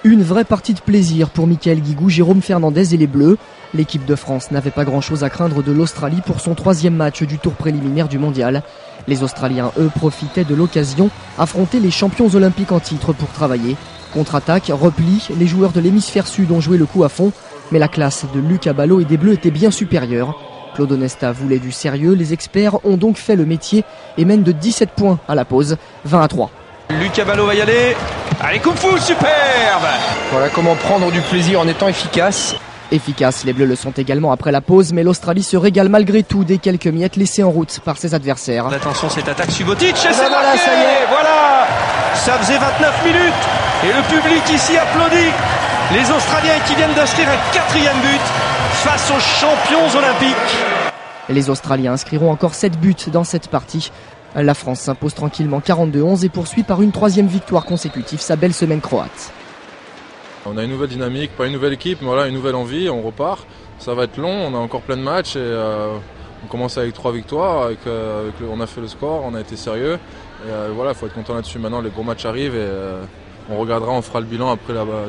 Une vraie partie de plaisir pour Michael Guigou, Jérôme Fernandez et les Bleus. L'équipe de France n'avait pas grand-chose à craindre de l'Australie pour son 3e match du tour préliminaire du mondial. Les Australiens, eux, profitaient de l'occasion, affronter les champions olympiques en titre pour travailler. Contre-attaque, repli, les joueurs de l'hémisphère sud ont joué le coup à fond, mais la classe de Lucas Ballot et des Bleus était bien supérieure. Claude Onesta voulait du sérieux, les experts ont donc fait le métier et mènent de 17 points à la pause, 20-3. Lucas Ballot va y aller. Allez, Kung Fu, superbe! Voilà comment prendre du plaisir en étant efficace. Efficaces, les Bleus le sont également après la pause, mais l'Australie se régale malgré tout des quelques miettes laissées en route par ses adversaires. Attention, cette attaque Subotic, et c'est voilà, marqué. ça y est. Voilà, ça faisait 29 minutes et le public ici applaudit. Les Australiens qui viennent d'inscrire un 4e but face aux champions olympiques. Les Australiens inscriront encore 7 buts dans cette partie. La France s'impose tranquillement 42-11 et poursuit par une 3e victoire consécutive sa belle semaine croate. On a une nouvelle dynamique, pas une nouvelle équipe, mais voilà, une nouvelle envie, on repart. Ça va être long, on a encore plein de matchs et on commence avec 3 victoires, on a fait le score, on a été sérieux. Et voilà, il faut être content là-dessus. Maintenant, les gros matchs arrivent et on regardera, on fera le bilan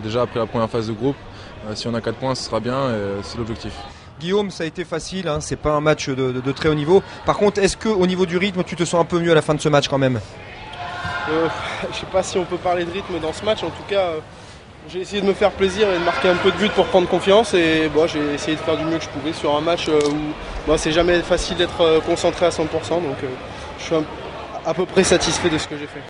déjà après la première phase de groupe. Si on a 4 points, ce sera bien et c'est l'objectif. Guillaume, ça a été facile, hein, c'est pas un match de très haut niveau. Par contre, est-ce qu'au niveau du rythme, tu te sens un peu mieux à la fin de ce match quand même? Je sais pas si on peut parler de rythme dans ce match, en tout cas j'ai essayé de me faire plaisir et de marquer un peu de but pour prendre confiance et j'ai essayé de faire du mieux que je pouvais sur un match où c'est jamais facile d'être concentré à 100%, donc je suis à peu près satisfait de ce que j'ai fait.